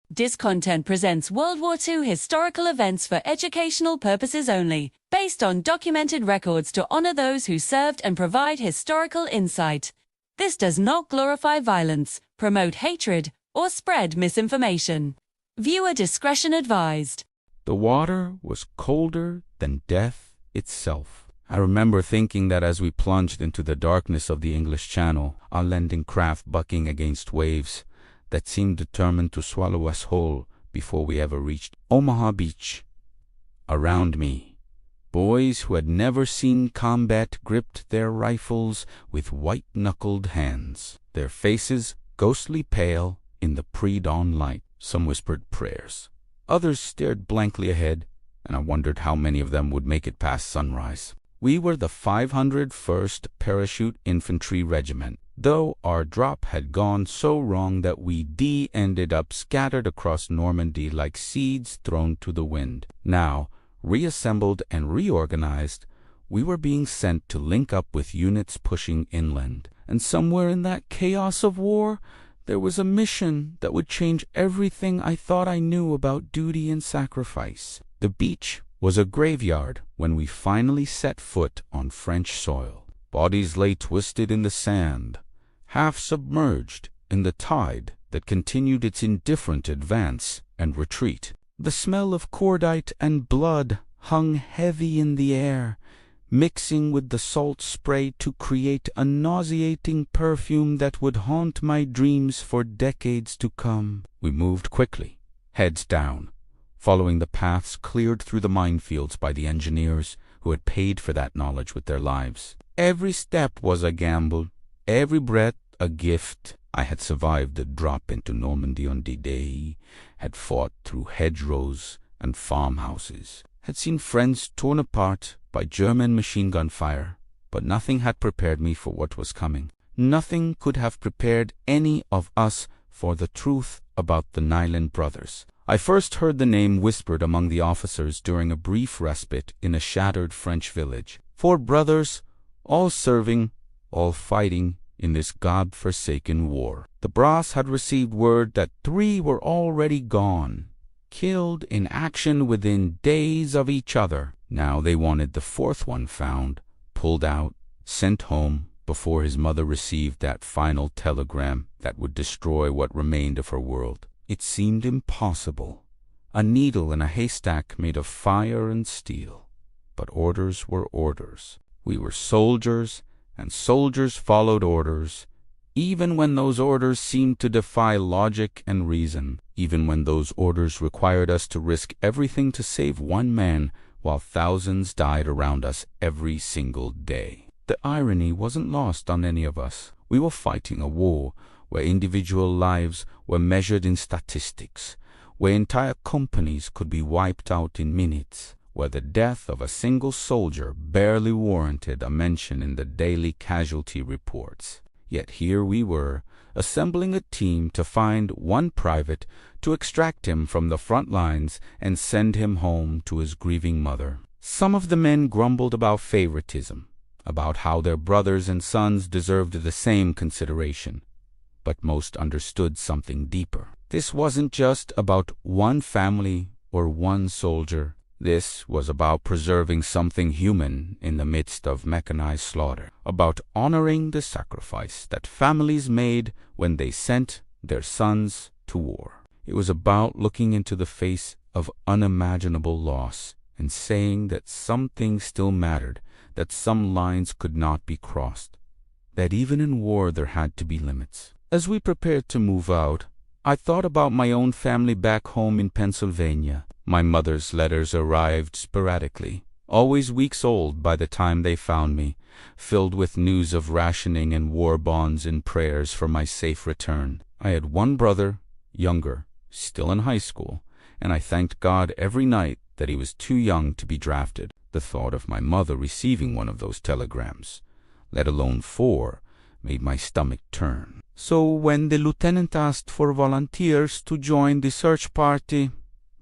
This content presents World War II historical events for educational purposes only, based on documented records to honor those who served and provide historical insight. This does not glorify violence, promote hatred, or spread misinformation. Viewer discretion advised. The water was colder than death itself. I remember thinking that as we plunged into the darkness of the English Channel, our landing craft bucking against waves that seemed determined to swallow us whole before we ever reached Omaha Beach. Around me, boys who had never seen combat gripped their rifles with white-knuckled hands, their faces ghostly pale in the pre-dawn light. Some whispered prayers. Others stared blankly ahead, and I wondered how many of them would make it past sunrise. We were the 501st Parachute Infantry Regiment, though our drop had gone so wrong that we ended up scattered across Normandy like seeds thrown to the wind. Now, reassembled and reorganized, we were being sent to link up with units pushing inland. And somewhere in that chaos of war, there was a mission that would change everything I thought I knew about duty and sacrifice. The beach was a graveyard when we finally set foot on French soil. Bodies lay twisted in the sand, half submerged in the tide that continued its indifferent advance and retreat. The smell of cordite and blood hung heavy in the air, mixing with the salt spray to create a nauseating perfume that would haunt my dreams for decades to come. We moved quickly, heads down, following the paths cleared through the minefields by the engineers who had paid for that knowledge with their lives. Every step was a gamble, every breath a gift. I had survived the drop into Normandy on D-Day, had fought through hedgerows and farmhouses, had seen friends torn apart by German machine gun fire, but nothing had prepared me for what was coming. Nothing could have prepared any of us for the truth about the Niland brothers. I first heard the name whispered among the officers during a brief respite in a shattered French village. 4 brothers, all serving, all fighting in this God-forsaken war. The brass had received word that 3 were already gone, killed in action within days of each other. Now they wanted the 4th one found, pulled out, sent home before his mother received that final telegram that would destroy what remained of her world. It seemed impossible, a needle in a haystack made of fire and steel. But orders were orders. We were soldiers, and soldiers followed orders, even when those orders seemed to defy logic and reason, even when those orders required us to risk everything to save one man while thousands died around us every single day. The irony wasn't lost on any of us. We were fighting a war where individual lives were measured in statistics, where entire companies could be wiped out in minutes, where the death of a single soldier barely warranted a mention in the daily casualty reports. Yet here we were, assembling a team to find one private, to extract him from the front lines and send him home to his grieving mother. Some of the men grumbled about favoritism, about how their brothers and sons deserved the same consideration, but most understood something deeper. This wasn't just about one family or one soldier. This was about preserving something human in the midst of mechanized slaughter, about honoring the sacrifice that families made when they sent their sons to war. It was about looking into the face of unimaginable loss and saying that some things still mattered, that some lines could not be crossed, that even in war there had to be limits. As we prepared to move out, I thought about my own family back home in Pennsylvania. My mother's letters arrived sporadically, always weeks old by the time they found me, filled with news of rationing and war bonds and prayers for my safe return. I had one brother, younger, still in high school, and I thanked God every night that he was too young to be drafted. The thought of my mother receiving one of those telegrams, let alone 4, made my stomach turn. So when the lieutenant asked for volunteers to join the search party,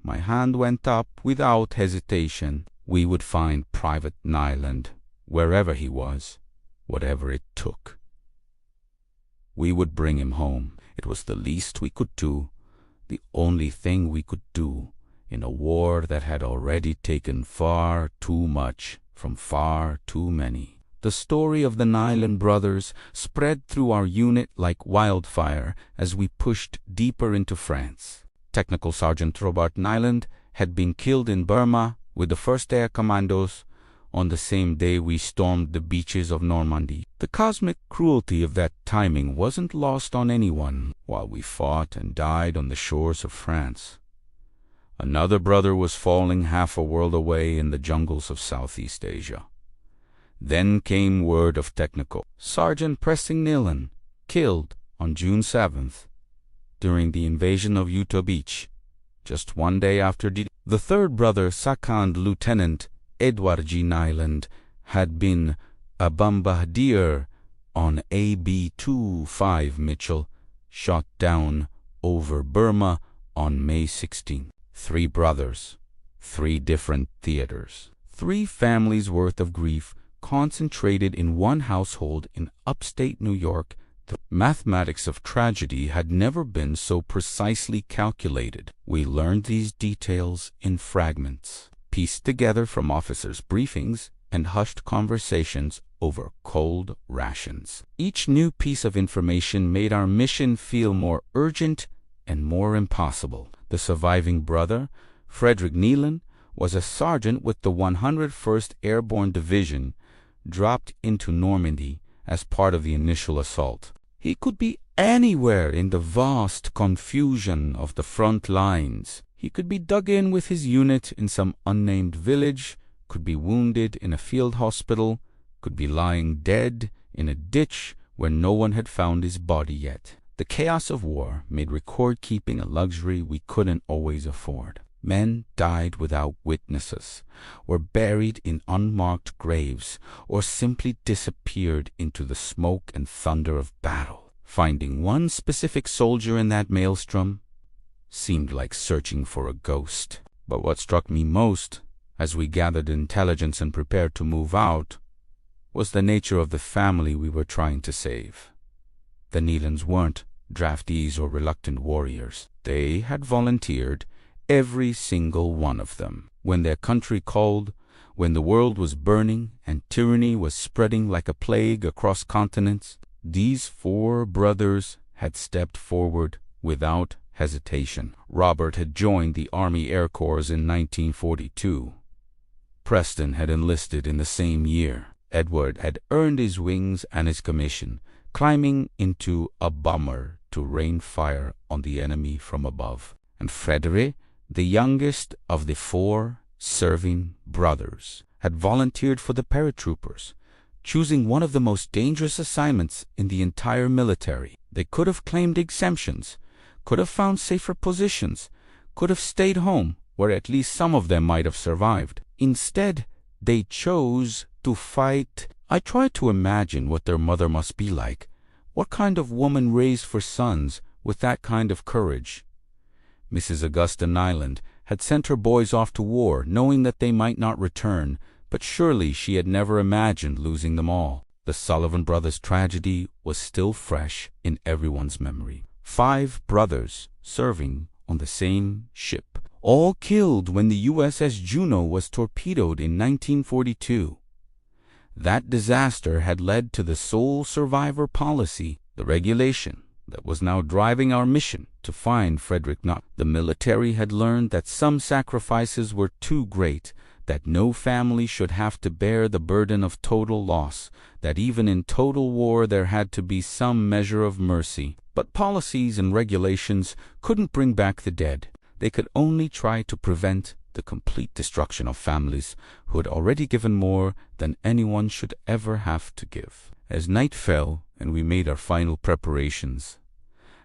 my hand went up without hesitation. We would find Private Niland, wherever he was, whatever it took. We would bring him home. It was the least we could do, the only thing we could do in a war that had already taken far too much from far too many. The story of the Niland brothers spread through our unit like wildfire as we pushed deeper into France. Technical Sergeant Robert Niland had been killed in Burma with the 1st Air Commandos on the same day we stormed the beaches of Normandy. The cosmic cruelty of that timing wasn't lost on anyone while we fought and died on the shores of France. Another brother was falling half a world away in the jungles of Southeast Asia. Then came word of Technical Sergeant Preston Niland, killed on June 7th during the invasion of Utah Beach, just one day after the third brother, Second Lieutenant Edward G. Niland, had been a bombardier on AB-25 Mitchell, shot down over Burma on May 16. 3 brothers, 3 different theaters, 3 families worth of grief concentrated in one household in upstate New York. The mathematics of tragedy had never been so precisely calculated. We learned these details in fragments, pieced together from officers' briefings and hushed conversations over cold rations. Each new piece of information made our mission feel more urgent and more impossible. The surviving brother, Frederick Niland, was a sergeant with the 101st Airborne Division, dropped into Normandy as part of the initial assault. He could be anywhere in the vast confusion of the front lines. He could be dug in with his unit in some unnamed village, could be wounded in a field hospital, could be lying dead in a ditch where no one had found his body yet. The chaos of war made record-keeping a luxury we couldn't always afford. Men died without witnesses, were buried in unmarked graves, or simply disappeared into the smoke and thunder of battle. Finding one specific soldier in that maelstrom seemed like searching for a ghost. But what struck me most, as we gathered intelligence and prepared to move out, was the nature of the family we were trying to save. The Nilands weren't draftees or reluctant warriors. They had volunteered, every single one of them. When their country called, when the world was burning and tyranny was spreading like a plague across continents, these 4 brothers had stepped forward without hesitation. Robert had joined the Army Air Corps in 1942. Preston had enlisted in the same year. Edward had earned his wings and his commission, climbing into a bomber to rain fire on the enemy from above. And Frederick, the youngest of the 4 serving brothers, had volunteered for the paratroopers, choosing one of the most dangerous assignments in the entire military. They could have claimed exemptions, could have found safer positions, could have stayed home, where at least some of them might have survived. Instead, they chose to fight. I tried to imagine what their mother must be like. What kind of woman raised 4 sons with that kind of courage? Mrs. Augusta Niland had sent her boys off to war, knowing that they might not return, but surely she had never imagined losing them all. The Sullivan brothers' tragedy was still fresh in everyone's memory. 5 brothers serving on the same ship, all killed when the USS Juno was torpedoed in 1942. That disaster had led to the sole survivor policy, the regulation that was now driving our mission to find Frederick. The military had learned that some sacrifices were too great, that no family should have to bear the burden of total loss, that even in total war there had to be some measure of mercy. But policies and regulations couldn't bring back the dead. They could only try to prevent the complete destruction of families who had already given more than anyone should ever have to give. As night fell and we made our final preparations,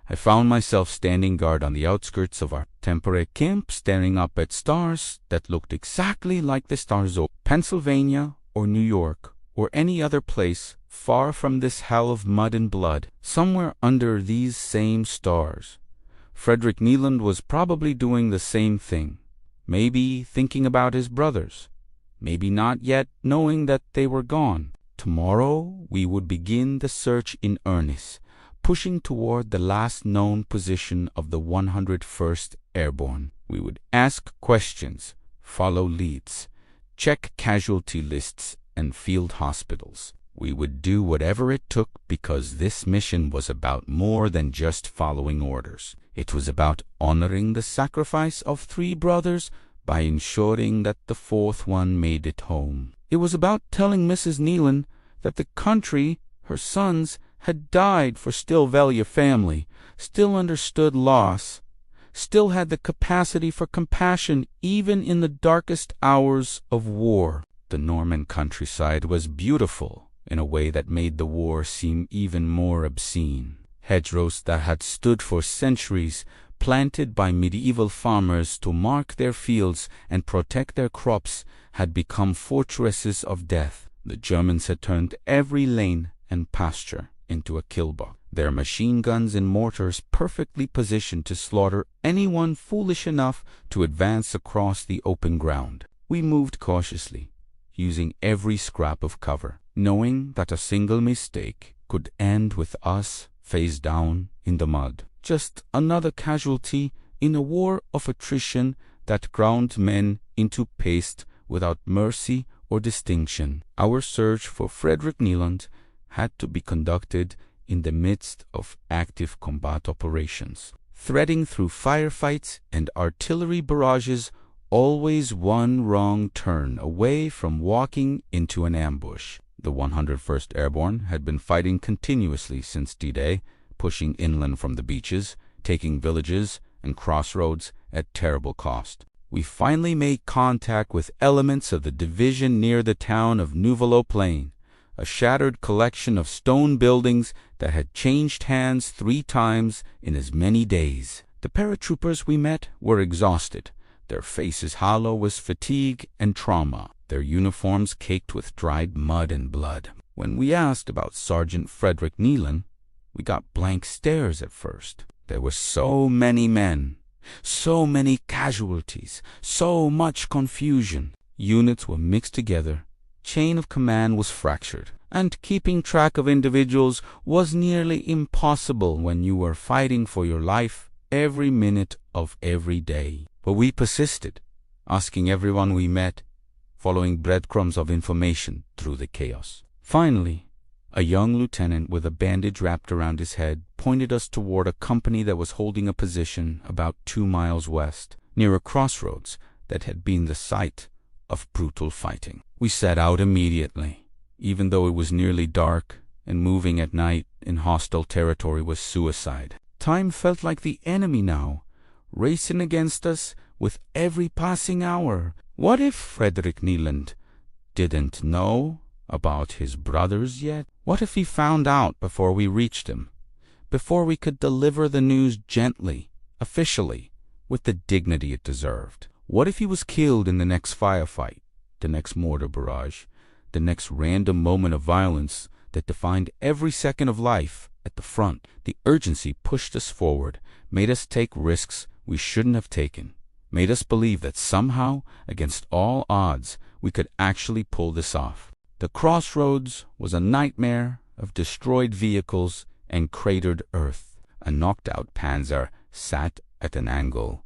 I found myself standing guard on the outskirts of our temporary camp, staring up at stars that looked exactly like the stars of Pennsylvania or New York or any other place far from this hell of mud and blood. Somewhere under these same stars, Frederick Niland was probably doing the same thing, maybe thinking about his brothers, maybe not yet knowing that they were gone. Tomorrow we would begin the search in earnest, pushing toward the last known position of the 101st Airborne. We would ask questions, follow leads, check casualty lists and field hospitals. We would do whatever it took because this mission was about more than just following orders. It was about honoring the sacrifice of 3 brothers by ensuring that the 4th one made it home. It was about telling Mrs. Niland that the country, her sons, had died for still value family, still understood loss, still had the capacity for compassion even in the darkest hours of war. The Norman countryside was beautiful in a way that made the war seem even more obscene. Hedgerows that had stood for centuries, planted by medieval farmers to mark their fields and protect their crops, had become fortresses of death. The Germans had turned every lane and pasture into a kill box, their machine guns and mortars perfectly positioned to slaughter anyone foolish enough to advance across the open ground. We moved cautiously, using every scrap of cover, knowing that a single mistake could end with us face down in the mud. Just another casualty in a war of attrition that ground men into paste without mercy or distinction. Our search for Frederick Niland had to be conducted in the midst of active combat operations, threading through firefights and artillery barrages, always one wrong turn away from walking into an ambush. The 101st Airborne had been fighting continuously since D-Day, pushing inland from the beaches, taking villages and crossroads at terrible cost. We finally made contact with elements of the division near the town of Nouveau-Plain, a shattered collection of stone buildings that had changed hands 3 times in as many days. The paratroopers we met were exhausted, their faces hollow with fatigue and trauma, their uniforms caked with dried mud and blood. When we asked about Sergeant Frederick Niland, we got blank stares at first. There were so many men, so many casualties, so much confusion. Units were mixed together, chain of command was fractured, and keeping track of individuals was nearly impossible when you were fighting for your life every minute of every day. But we persisted, asking everyone we met, following breadcrumbs of information through the chaos. Finally, a young lieutenant with a bandage wrapped around his head pointed us toward a company that was holding a position about 2 miles west, near a crossroads that had been the site of brutal fighting. We set out immediately, even though it was nearly dark, and moving at night in hostile territory was suicide. Time felt like the enemy now, racing against us with every passing hour. What if Frederick Niland didn't know about his brothers yet? What if he found out before we reached him, before we could deliver the news gently, officially, with the dignity it deserved? What if he was killed in the next firefight, the next mortar barrage, the next random moment of violence that defined every second of life at the front? The urgency pushed us forward, made us take risks we shouldn't have taken, made us believe that somehow, against all odds, we could actually pull this off. The crossroads was a nightmare of destroyed vehicles and cratered earth. A knocked-out Panzer sat at an angle,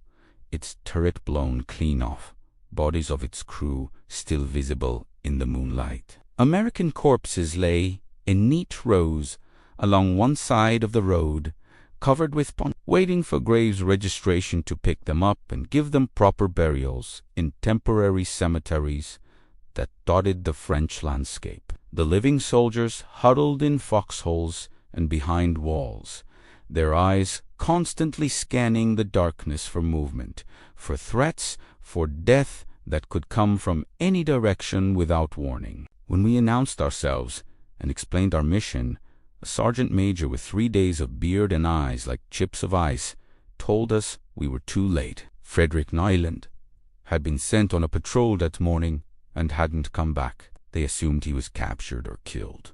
its turret blown clean off, bodies of its crew still visible in the moonlight. American corpses lay in neat rows along one side of the road, covered with waiting for graves registration to pick them up and give them proper burials in temporary cemeteries that dotted the French landscape. The living soldiers huddled in foxholes and behind walls, their eyes constantly scanning the darkness for movement, for threats, for death that could come from any direction without warning. When we announced ourselves and explained our mission, a sergeant major with 3 days of beard and eyes like chips of ice told us we were too late. Frederick Niland had been sent on a patrol that morning and hadn't come back. They assumed he was captured or killed.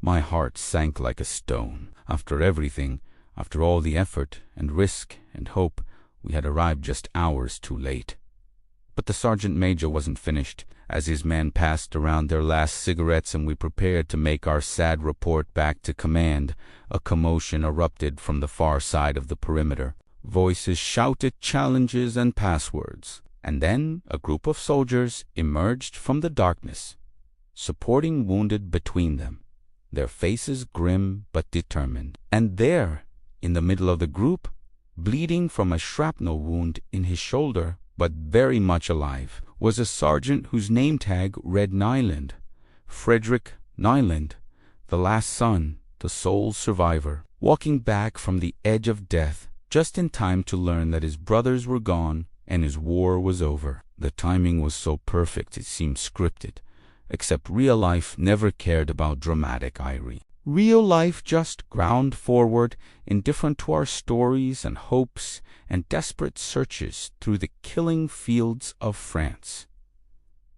My heart sank like a stone. After everything, after all the effort and risk and hope, we had arrived just hours too late. But the sergeant major wasn't finished. As his men passed around their last cigarettes and we prepared to make our sad report back to command, a commotion erupted from the far side of the perimeter. Voices shouted challenges and passwords, and then a group of soldiers emerged from the darkness, supporting wounded between them, their faces grim but determined. And there, in the middle of the group, bleeding from a shrapnel wound in his shoulder, but very much alive, was a sergeant whose name tag read Niland. Frederick Niland, the last son, the sole survivor, walking back from the edge of death just in time to learn that his brothers were gone and his war was over. The timing was so perfect it seemed scripted, except real life never cared about dramatic irony. Real life just ground forward, indifferent to our stories and hopes and desperate searches through the killing fields of France.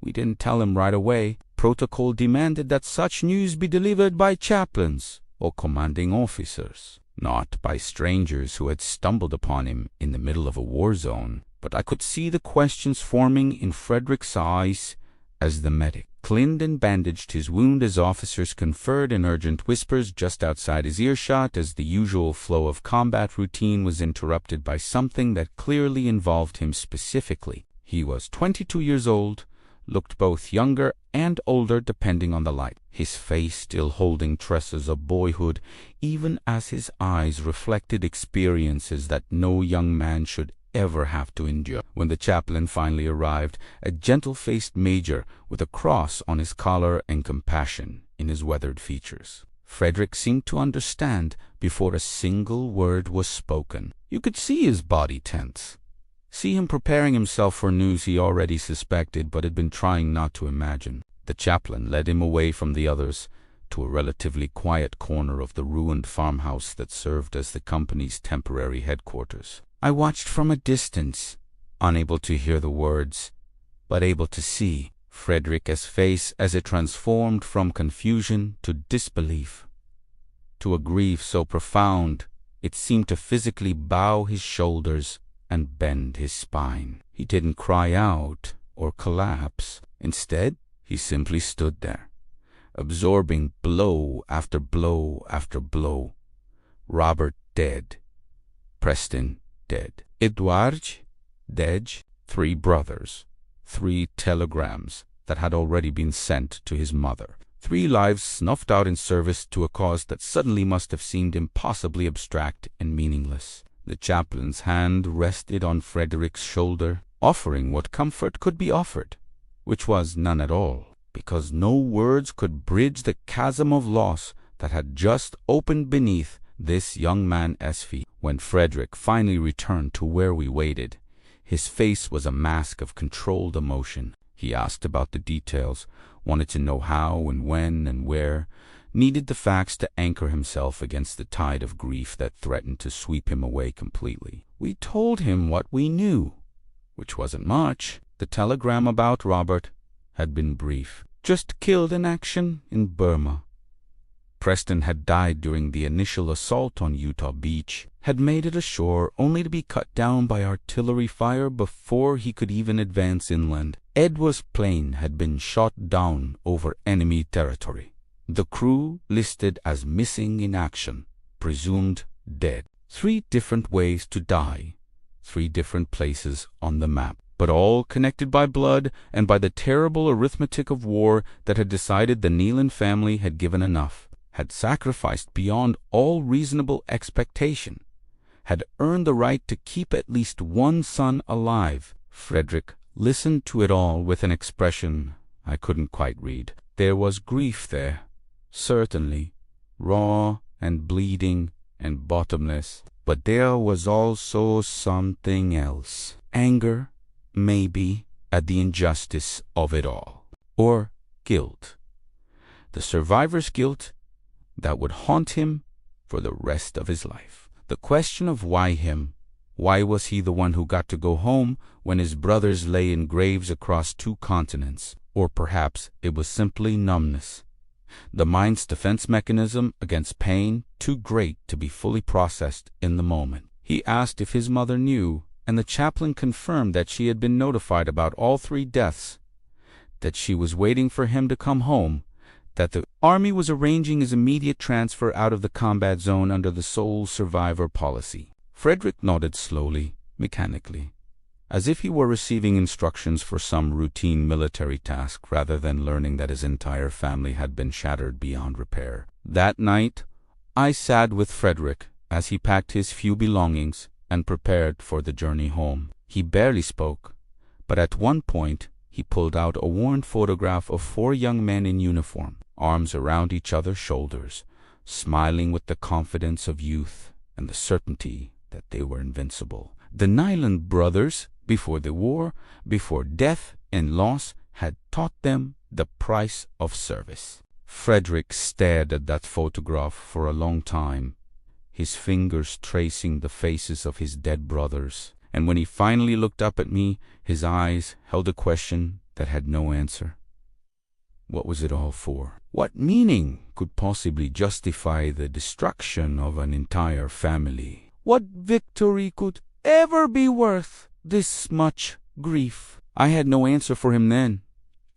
We didn't tell him right away. Protocol demanded that such news be delivered by chaplains or commanding officers, not by strangers who had stumbled upon him in the middle of a war zone. But I could see the questions forming in Frederick's eyes as the medic cleaned and bandaged his wound, as officers conferred in urgent whispers just outside his earshot, as the usual flow of combat routine was interrupted by something that clearly involved him specifically. He was 22 years old, looked both younger and older depending on the light, his face still holding traces of boyhood, even as his eyes reflected experiences that no young man should ever have to endure. When the chaplain finally arrived, a gentle-faced major with a cross on his collar and compassion in his weathered features, Frederick seemed to understand before a single word was spoken. You could see his body tense, see him preparing himself for news he already suspected but had been trying not to imagine. The chaplain led him away from the others to a relatively quiet corner of the ruined farmhouse that served as the company's temporary headquarters. I watched from a distance, unable to hear the words, but able to see Frederick's face as it transformed from confusion to disbelief, to a grief so profound it seemed to physically bow his shoulders and bend his spine. He didn't cry out or collapse. Instead, he simply stood there, absorbing blow after blow after blow. Robert dead. Preston dead. Edouard dead. 3 brothers. 3 telegrams that had already been sent to his mother. 3 lives snuffed out in service to a cause that suddenly must have seemed impossibly abstract and meaningless. The chaplain's hand rested on Frederick's shoulder, offering what comfort could be offered, which was none at all, because no words could bridge the chasm of loss that had just opened beneath this young man's feet. When Frederick finally returned to where we waited, his face was a mask of controlled emotion. He asked about the details, wanted to know how and when and where, needed the facts to anchor himself against the tide of grief that threatened to sweep him away completely. We told him what we knew, which wasn't much. The telegram about Robert had been brief. Just killed in action in Burma. Preston had died during the initial assault on Utah Beach, had made it ashore only to be cut down by artillery fire before he could even advance inland. Edward's plane had been shot down over enemy territory. The crew listed as missing in action, presumed dead. 3 different ways to die, 3 different places on the map, but all connected by blood and by the terrible arithmetic of war that had decided the Niland family had given enough, had sacrificed beyond all reasonable expectation, had earned the right to keep at least 1 son alive. Frederick listened to it all with an expression I couldn't quite read. There was grief there, certainly, raw and bleeding and bottomless, but there was also something else. Anger, maybe, at the injustice of it all. Or guilt. The survivor's guilt that would haunt him for the rest of his life. The question of why him? Why was he the one who got to go home when his brothers lay in graves across 2 continents? Or perhaps it was simply numbness, the mind's defense mechanism against pain too great to be fully processed in the moment. He asked if his mother knew, and the chaplain confirmed that she had been notified about all 3 deaths, that she was waiting for him to come home, that the army was arranging his immediate transfer out of the combat zone under the sole survivor policy. Frederick nodded slowly, mechanically, as if he were receiving instructions for some routine military task rather than learning that his entire family had been shattered beyond repair. That night, I sat with Frederick as he packed his few belongings and prepared for the journey home. He barely spoke, but at one point he pulled out a worn photograph of 4 young men in uniform, arms around each other's shoulders, smiling with the confidence of youth and the certainty that they were invincible. The Niland brothers, before the war, before death and loss, had taught them the price of service. Frederick stared at that photograph for a long time, his fingers tracing the faces of his dead brothers, and when he finally looked up at me, his eyes held a question that had no answer. What was it all for? What meaning could possibly justify the destruction of an entire family? What victory could ever be worth this much grief? I had no answer for him then,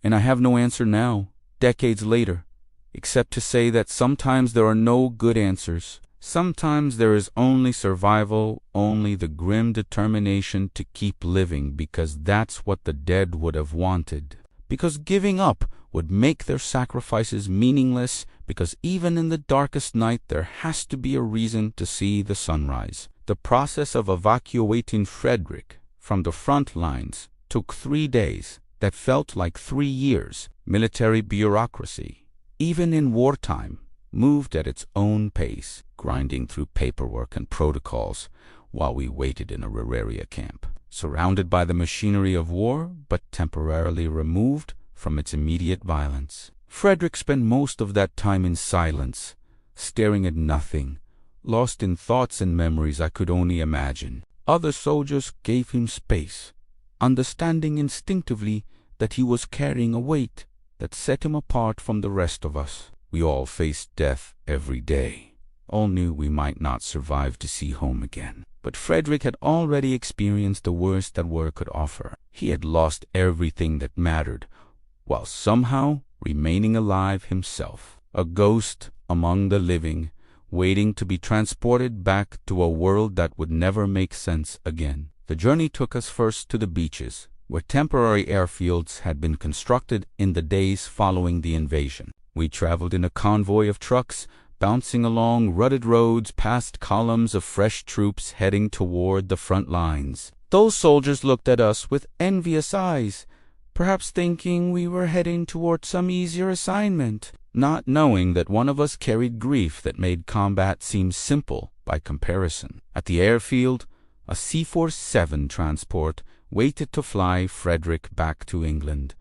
and I have no answer now, decades later, except to say that sometimes there are no good answers. Sometimes there is only survival, only the grim determination to keep living because that's what the dead would have wanted. Because giving up would make their sacrifices meaningless, because even in the darkest night there has to be a reason to see the sunrise. The process of evacuating Frederick from the front lines took 3 days that felt like 3 years. Military bureaucracy, even in wartime, moved at its own pace, grinding through paperwork and protocols while we waited in a Reraria camp, surrounded by the machinery of war but temporarily removed from its immediate violence. Frederick spent most of that time in silence, staring at nothing, lost in thoughts and memories I could only imagine. Other soldiers gave him space, understanding instinctively that he was carrying a weight that set him apart from the rest of us. We all faced death every day. All knew we might not survive to see home again. But Frederick had already experienced the worst that war could offer. He had lost everything that mattered, while somehow remaining alive himself, a ghost among the living, waiting to be transported back to a world that would never make sense again. The journey took us first to the beaches, where temporary airfields had been constructed in the days following the invasion. We traveled in a convoy of trucks, bouncing along rutted roads past columns of fresh troops heading toward the front lines. Those soldiers looked at us with envious eyes, perhaps thinking we were heading toward some easier assignment, not knowing that one of us carried grief that made combat seem simple by comparison. At the airfield, a C-47 transport waited to fly Frederick back to England,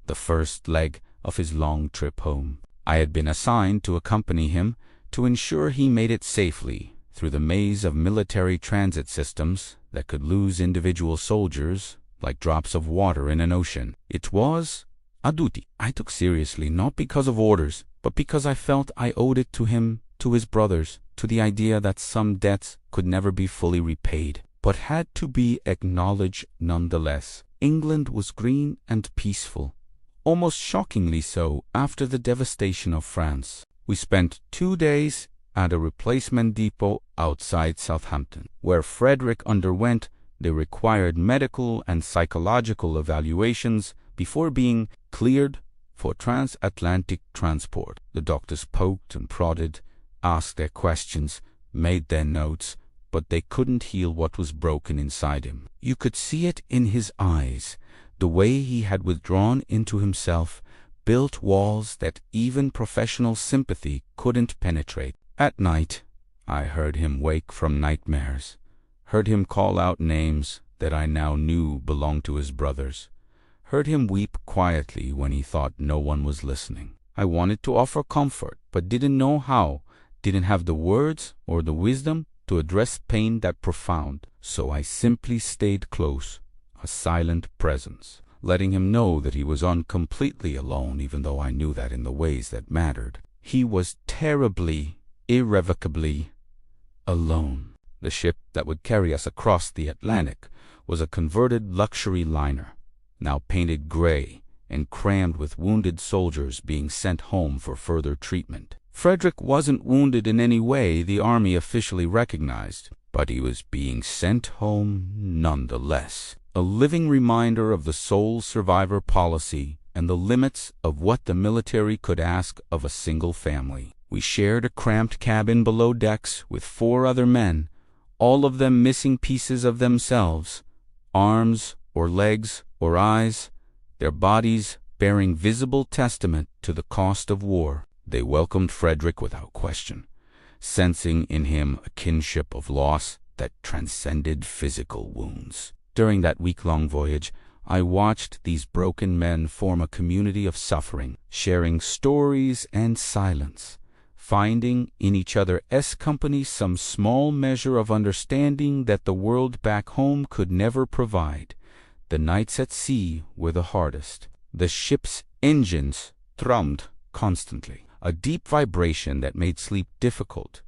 the first leg of his long trip home. I had been assigned to accompany him to ensure he made it safely through the maze of military transit systems that could lose individual soldiers like drops of water in an ocean. It was a duty I took seriously, not because of orders, but because I felt I owed it to him, to his brothers, to the idea that some debts could never be fully repaid, but had to be acknowledged nonetheless. England was green and peaceful, almost shockingly so after the devastation of France. We spent 2 days at a replacement depot outside Southampton, where Frederick underwent the required medical and psychological evaluations before being cleared for transatlantic transport. The doctors poked and prodded, asked their questions, made their notes, but they couldn't heal what was broken inside him. You could see it in his eyes, the way he had withdrawn into himself, built walls that even professional sympathy couldn't penetrate. At night, I heard him wake from nightmares, heard him call out names that I now knew belonged to his brothers, heard him weep quietly when he thought no one was listening. I wanted to offer comfort, but didn't know how, didn't have the words or the wisdom to address pain that profound, so I simply stayed close, a silent presence, letting him know that he was completely alone, even though I knew that in the ways that mattered. He was terribly, irrevocably alone. The ship that would carry us across the Atlantic was a converted luxury liner, now painted gray and crammed with wounded soldiers being sent home for further treatment. Frederick wasn't wounded in any way the army officially recognized, but he was being sent home nonetheless. A living reminder of the sole survivor policy and the limits of what the military could ask of a single family. We shared a cramped cabin below decks with 4 other men, all of them missing pieces of themselves, arms or legs or eyes, their bodies bearing visible testament to the cost of war. They welcomed Frederick without question, sensing in him a kinship of loss that transcended physical wounds. During that week-long voyage, I watched these broken men form a community of suffering, sharing stories and silence, finding in each other's company some small measure of understanding that the world back home could never provide. The nights at sea were the hardest. The ship's engines thrummed constantly, a deep vibration that made sleep difficult,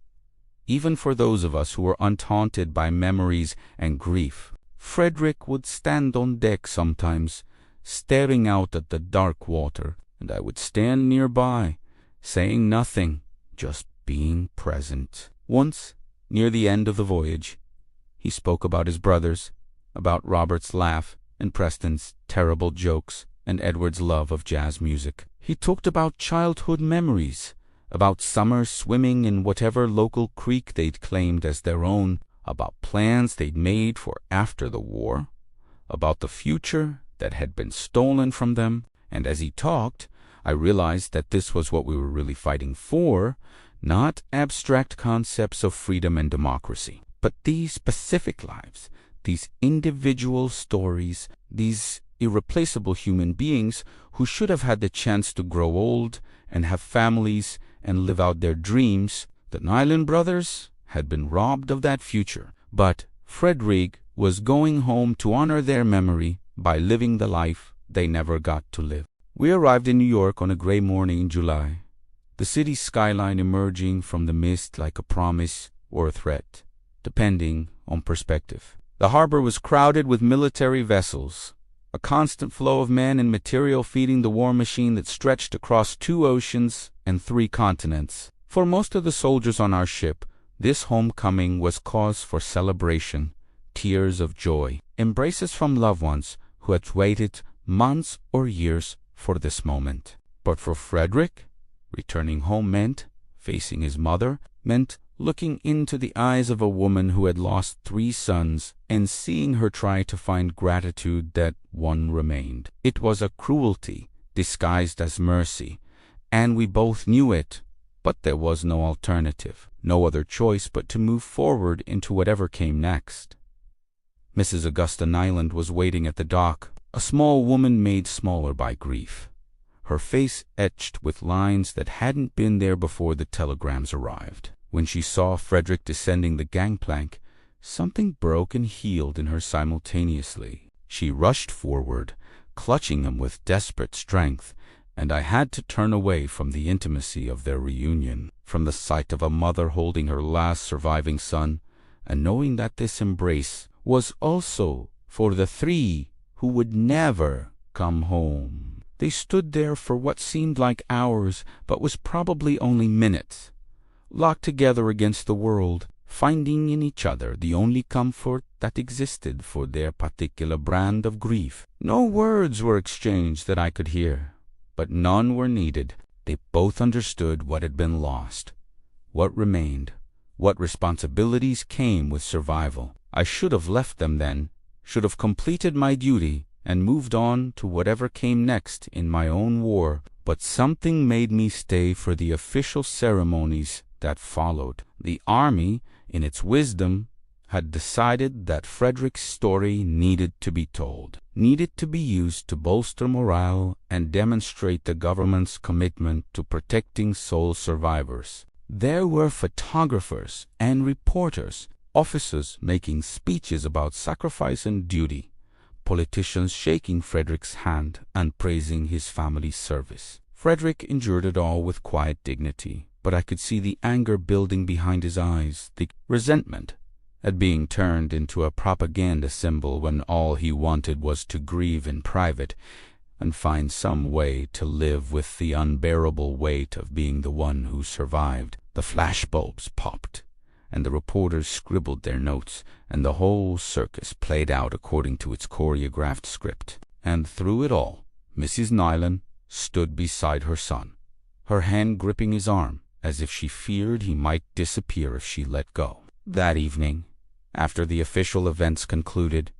even for those of us who were untaunted by memories and grief. Frederick would stand on deck sometimes, staring out at the dark water, and I would stand nearby, saying nothing, just being present. Once, near the end of the voyage, he spoke about his brothers, about Robert's laugh and Preston's terrible jokes and Edward's love of jazz music. He talked about childhood memories, about summer swimming in whatever local creek they'd claimed as their own, about plans they'd made for after the war, about the future that had been stolen from them. And as he talked, I realized that this was what we were really fighting for, not abstract concepts of freedom and democracy, but these specific lives, these individual stories, these irreplaceable human beings who should have had the chance to grow old and have families and live out their dreams. The Niland brothers had been robbed of that future, but Frederick was going home to honor their memory by living the life they never got to live. We arrived in New York on a gray morning in July, the city's skyline emerging from the mist like a promise or a threat, depending on perspective. The harbor was crowded with military vessels, a constant flow of men and material feeding the war machine that stretched across 2 oceans and 3 continents. For most of the soldiers on our ship, this homecoming was cause for celebration, tears of joy, embraces from loved ones who had waited months or years for this moment. But for Frederick, returning home meant facing his mother, meant looking into the eyes of a woman who had lost 3 sons and seeing her try to find gratitude that one remained. It was a cruelty disguised as mercy, and we both knew it, but there was no alternative, no other choice but to move forward into whatever came next. Mrs. Augusta Niland was waiting at the dock, a small woman made smaller by grief, her face etched with lines that hadn't been there before the telegrams arrived. When she saw Frederick descending the gangplank, something broke and healed in her simultaneously. She rushed forward, clutching him with desperate strength, and I had to turn away from the intimacy of their reunion, from the sight of a mother holding her last surviving son, and knowing that this embrace was also for the 3 who would never come home. They stood there for what seemed like hours, but was probably only minutes, locked together against the world, finding in each other the only comfort that existed for their particular brand of grief. No words were exchanged that I could hear, but none were needed. They both understood what had been lost, what remained, what responsibilities came with survival. I should have left them then, should have completed my duty and moved on to whatever came next in my own war, but something made me stay for the official ceremonies that followed. The army, in its wisdom, had decided that Frederick's story needed to be told, needed to be used to bolster morale and demonstrate the government's commitment to protecting sole survivors. There were photographers and reporters, officers making speeches about sacrifice and duty, politicians shaking Frederick's hand and praising his family's service. Frederick endured it all with quiet dignity, but I could see the anger building behind his eyes, the resentment at being turned into a propaganda symbol when all he wanted was to grieve in private and find some way to live with the unbearable weight of being the one who survived. The flashbulbs popped, and the reporters scribbled their notes, and the whole circus played out according to its choreographed script. And through it all, Mrs. Niland stood beside her son, her hand gripping his arm, as if she feared he might disappear if she let go. That evening, after the official events concluded,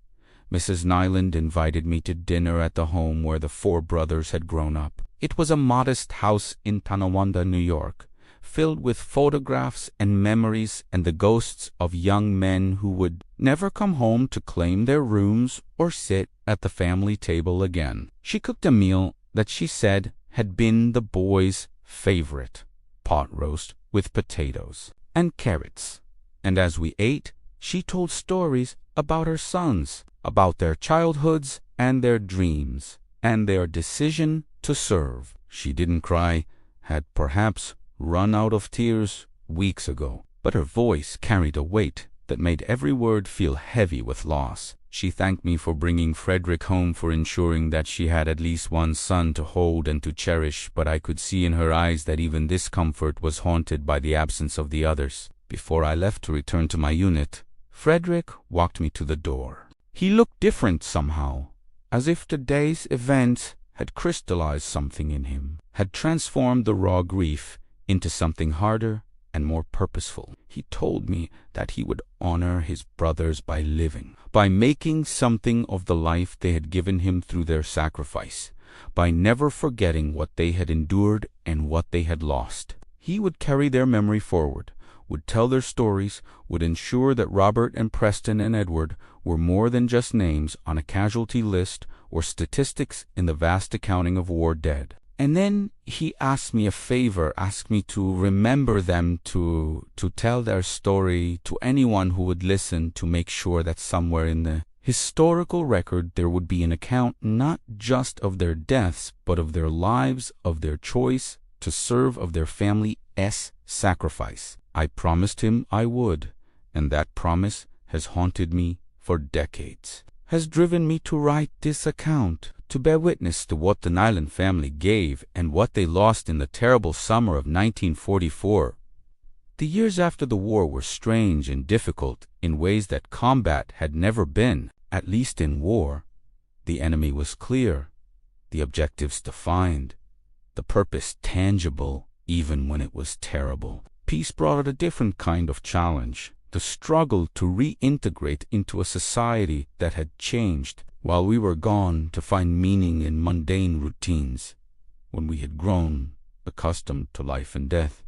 Mrs. Niland invited me to dinner at the home where the four brothers had grown up. It was a modest house in Tonawanda, New York, filled with photographs and memories and the ghosts of young men who would never come home to claim their rooms or sit at the family table again. She cooked a meal that she said had been the boys' favorite, pot roast with potatoes and carrots. And as we ate, she told stories about her sons, about their childhoods and their dreams, and their decision to serve. She didn't cry, had perhaps run out of tears weeks ago, but her voice carried a weight that made every word feel heavy with loss. She thanked me for bringing Frederick home, for ensuring that she had at least one son to hold and to cherish, but I could see in her eyes that even this comfort was haunted by the absence of the others. Before I left to return to my unit, Frederick walked me to the door. He looked different somehow, as if today's event had crystallized something in him, had transformed the raw grief into something harder and more purposeful. He told me that he would honor his brothers by living, by making something of the life they had given him through their sacrifice, by never forgetting what they had endured and what they had lost. He would carry their memory forward, would tell their stories, would ensure that Robert and Preston and Edward were more than just names on a casualty list or statistics in the vast accounting of war dead. And then he asked me a favor, asked me to remember them, to tell their story to anyone who would listen, to make sure that somewhere in the historical record there would be an account not just of their deaths, but of their lives, of their choice to serve, of their family's sacrifice. I promised him I would, and that promise has haunted me for decades, has driven me to write this account, to bear witness to what the Niland family gave and what they lost in the terrible summer of 1944. The years after the war were strange and difficult in ways that combat had never been. At least in war, the enemy was clear, the objectives defined, the purpose tangible, even when it was terrible. Peace brought a different kind of challenge, the struggle to reintegrate into a society that had changed, while we were gone to find meaning in mundane routines, when we had grown accustomed to life and death,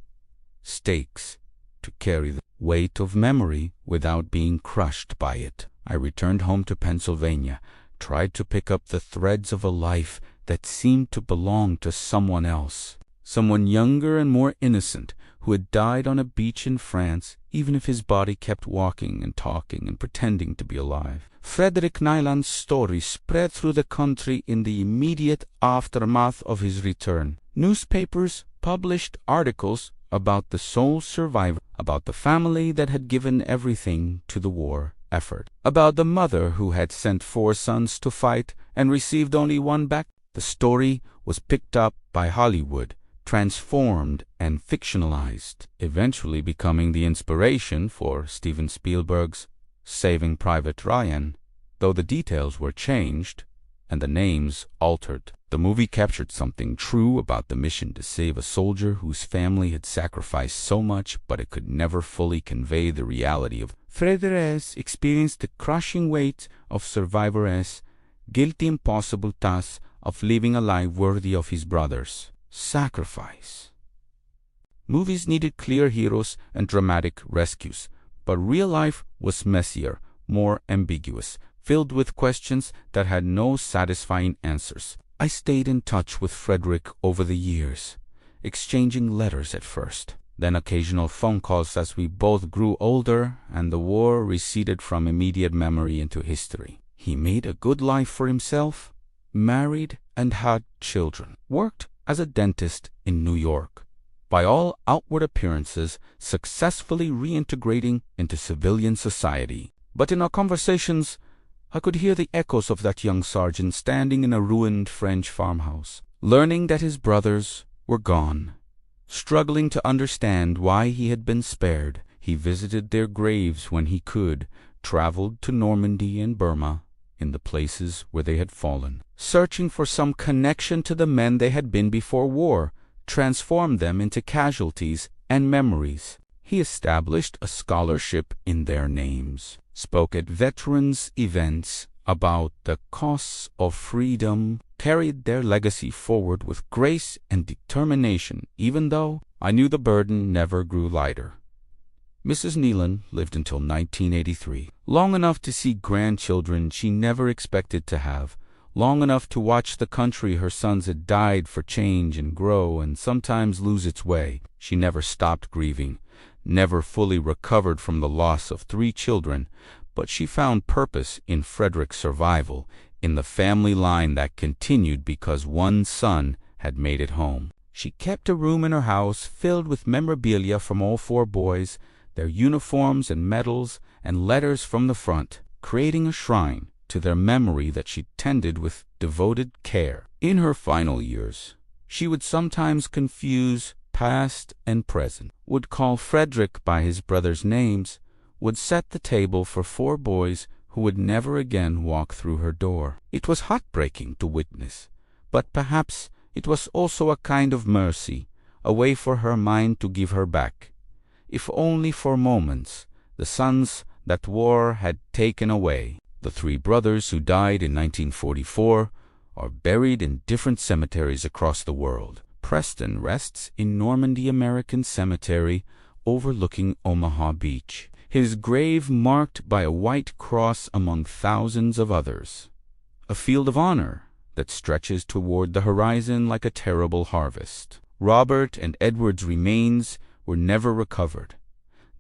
stakes to carry the weight of memory without being crushed by it. I returned home to Pennsylvania, tried to pick up the threads of a life that seemed to belong to someone else, someone younger and more innocent, who had died on a beach in France, even if his body kept walking and talking and pretending to be alive. Frederick Niland's story spread through the country in the immediate aftermath of his return. Newspapers published articles about the sole survivor, about the family that had given everything to the war effort, about the mother who had sent 4 sons to fight and received only one back. The story was picked up by Hollywood, transformed and fictionalized, eventually becoming the inspiration for Steven Spielberg's Saving Private Ryan, though the details were changed and the names altered. The movie captured something true about the mission to save a soldier whose family had sacrificed so much, but it could never fully convey the reality of Frederick's experience, the crushing weight of survivor's guilty impossible task of living a life worthy of his brothers. Sacrifice. Movies needed clear heroes and dramatic rescues, but real life was messier, more ambiguous, filled with questions that had no satisfying answers. I stayed in touch with Frederick over the years, exchanging letters at first, then occasional phone calls as we both grew older and the war receded from immediate memory into history. He made a good life for himself, married and had children, worked as a dentist in New York, by all outward appearances, successfully reintegrating into civilian society. But in our conversations, I could hear the echoes of that young sergeant standing in a ruined French farmhouse, learning that his brothers were gone. Struggling to understand why he had been spared, he visited their graves when he could, traveled to Normandy and Burma, in the places where they had fallen, searching for some connection to the men they had been before war, transformed them into casualties and memories. He established a scholarship in their names, spoke at veterans' events about the costs of freedom, carried their legacy forward with grace and determination, even though I knew the burden never grew lighter. Mrs. Niland lived until 1983, long enough to see grandchildren she never expected to have, long enough to watch the country her sons had died for change and grow and sometimes lose its way. She never stopped grieving, never fully recovered from the loss of 3 children, but she found purpose in Frederick's survival, in the family line that continued because one son had made it home. She kept a room in her house filled with memorabilia from all 4 boys, their uniforms and medals and letters from the front, creating a shrine to their memory that she tended with devoted care. In her final years, she would sometimes confuse past and present, would call Frederick by his brothers' names, would set the table for 4 boys who would never again walk through her door. It was heartbreaking to witness, but perhaps it was also a kind of mercy, a way for her mind to give her back, if only for moments, the sons that war had taken away. The 3 brothers who died in 1944 are buried in different cemeteries across the world. Preston rests in Normandy American Cemetery overlooking Omaha Beach, his grave marked by a white cross among thousands of others, a field of honor that stretches toward the horizon like a terrible harvest. Robert and Edward's remains were never recovered,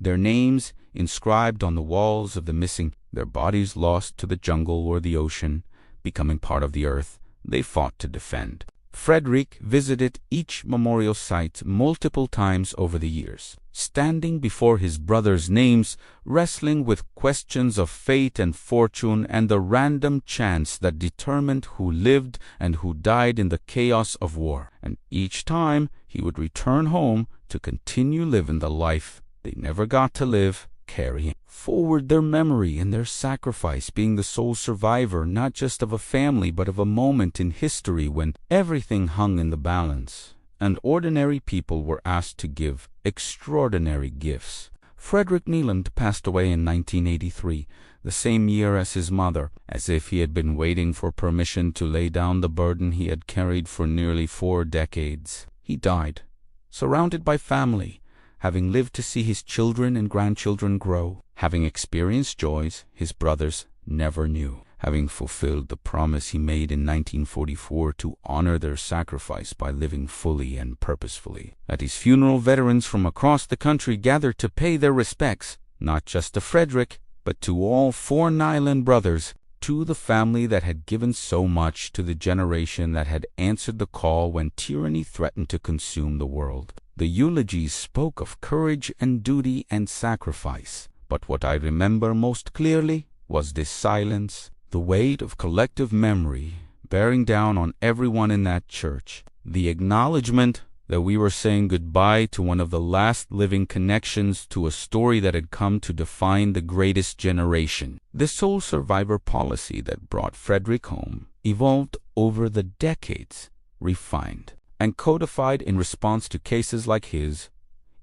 their names inscribed on the walls of the missing, their bodies lost to the jungle or the ocean, becoming part of the earth they fought to defend. Frederick visited each memorial site multiple times over the years, standing before his brothers' names, wrestling with questions of fate and fortune and the random chance that determined who lived and who died in the chaos of war. And each time he would return home to continue living the life they never got to live, carrying forward their memory and their sacrifice, being the sole survivor not just of a family but of a moment in history when everything hung in the balance and ordinary people were asked to give extraordinary gifts. Frederick Niland passed away in 1983, the same year as his mother, as if he had been waiting for permission to lay down the burden he had carried for nearly 4 decades. He died, surrounded by family, having lived to see his children and grandchildren grow, having experienced joys his brothers never knew, having fulfilled the promise he made in 1944 to honor their sacrifice by living fully and purposefully. At his funeral, veterans from across the country gathered to pay their respects, not just to Frederick, but to all 4 Niland brothers, to the family that had given so much, to the generation that had answered the call when tyranny threatened to consume the world. The eulogies spoke of courage and duty and sacrifice, but what I remember most clearly was this silence, the weight of collective memory bearing down on everyone in that church, the acknowledgement that we were saying goodbye to one of the last living connections to a story that had come to define the greatest generation. This sole survivor policy that brought Frederick home evolved over the decades, refined and codified in response to cases like his,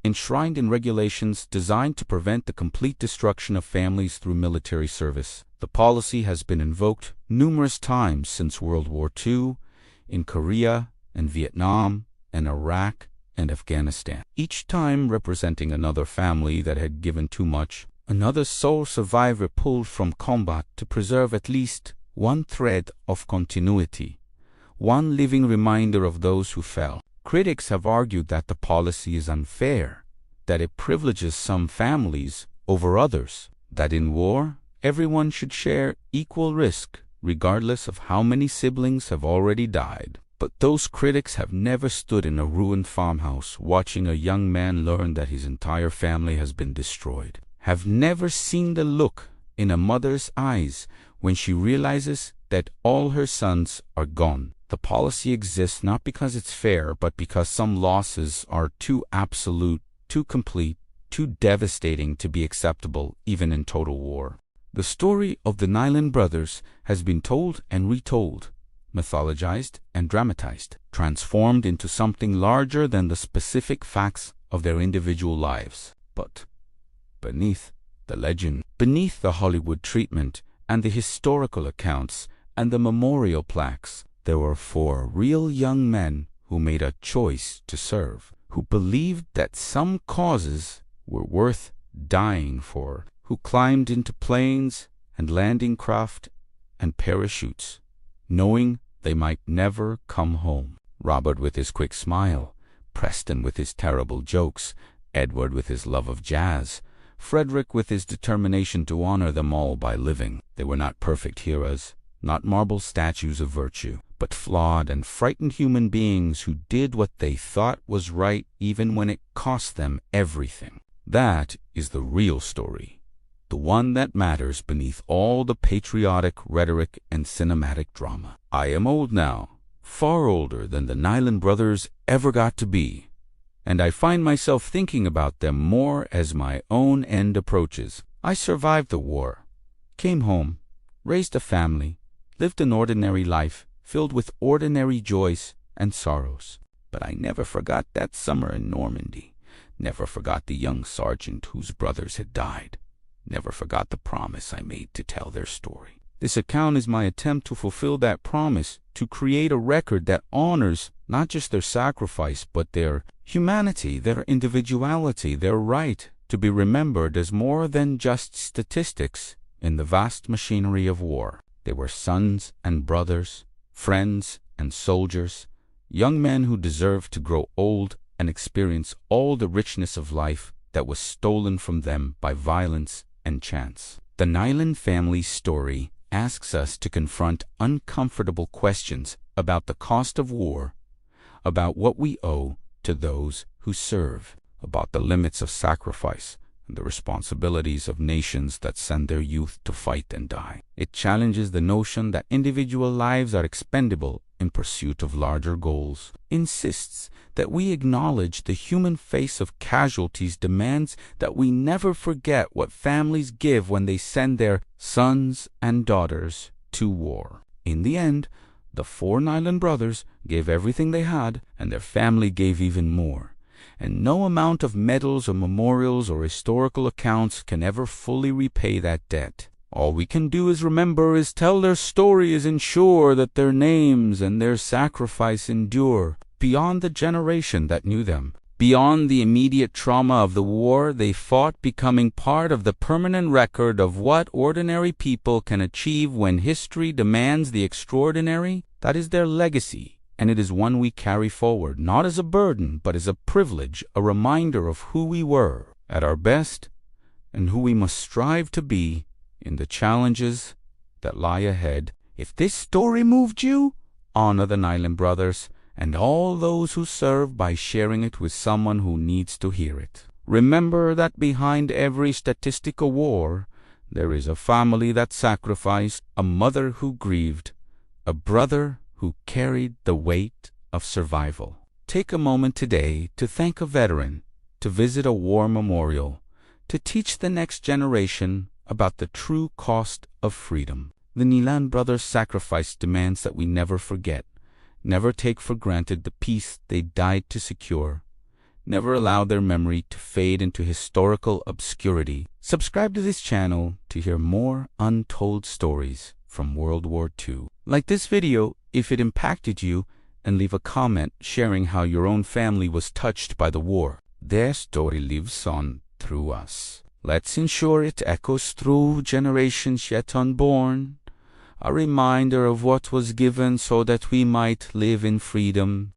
enshrined in regulations designed to prevent the complete destruction of families through military service. The policy has been invoked numerous times since World War II, in Korea and Vietnam and Iraq and Afghanistan, each time representing another family that had given too much, another sole survivor pulled from combat to preserve at least one thread of continuity, one living reminder of those who fell. Critics have argued that the policy is unfair, that it privileges some families over others, that in war, everyone should share equal risk, regardless of how many siblings have already died. But those critics have never stood in a ruined farmhouse watching a young man learn that his entire family has been destroyed, have never seen the look in a mother's eyes when she realizes that all her sons are gone. The policy exists not because it's fair, but because some losses are too absolute, too complete, too devastating to be acceptable even in total war. The story of the Niland brothers has been told and retold, mythologized and dramatized, transformed into something larger than the specific facts of their individual lives. But beneath the legend, beneath the Hollywood treatment and the historical accounts and the memorial plaques, there were 4 real young men who made a choice to serve, who believed that some causes were worth dying for, who climbed into planes and landing craft and parachutes, knowing they might never come home. Robert with his quick smile, Preston with his terrible jokes, Edward with his love of jazz, Frederick with his determination to honor them all by living. They were not perfect heroes, not marble statues of virtue, but flawed and frightened human beings who did what they thought was right even when it cost them everything. That is the real story, the one that matters beneath all the patriotic rhetoric and cinematic drama. I am old now, far older than the Niland brothers ever got to be, and I find myself thinking about them more as my own end approaches. I survived the war, came home, raised a family, lived an ordinary life filled with ordinary joys and sorrows. But I never forgot that summer in Normandy, never forgot the young sergeant whose brothers had died, never forgot the promise I made to tell their story. This account is my attempt to fulfill that promise, to create a record that honors not just their sacrifice, but their humanity, their individuality, their right to be remembered as more than just statistics in the vast machinery of war. They were sons and brothers, friends and soldiers, young men who deserved to grow old and experience all the richness of life that was stolen from them by violence and chance. The Niland family's story asks us to confront uncomfortable questions about the cost of war, about what we owe to those who serve, about the limits of sacrifice and the responsibilities of nations that send their youth to fight and die. It challenges the notion that individual lives are expendable in pursuit of larger goals, insists that we acknowledge the human face of casualties, demands that we never forget what families give when they send their sons and daughters to war. In the end, the 4 Niland brothers gave everything they had, and their family gave even more. And no amount of medals or memorials or historical accounts can ever fully repay that debt. All we can do is remember, is tell their stories, ensure that their names and their sacrifice endure beyond the generation that knew them. Beyond the immediate trauma of the war, they fought, becoming part of the permanent record of what ordinary people can achieve when history demands the extraordinary. That is their legacy, and it is one we carry forward, not as a burden, but as a privilege, a reminder of who we were at our best and who we must strive to be in the challenges that lie ahead. If this story moved you, honor the Niland brothers and all those who serve by sharing it with someone who needs to hear it. Remember that behind every statistical war, there is a family that sacrificed, a mother who grieved, a brother who carried the weight of survival. Take a moment today to thank a veteran, to visit a war memorial, to teach the next generation about the true cost of freedom. The Niland brothers' sacrifice demands that we never forget, never take for granted the peace they died to secure, never allow their memory to fade into historical obscurity. Subscribe to this channel to hear more untold stories from World War II. Like this video if it impacted you, and leave a comment sharing how your own family was touched by the war. Their story lives on through us. Let's ensure it echoes through generations yet unborn, a reminder of what was given so that we might live in freedom.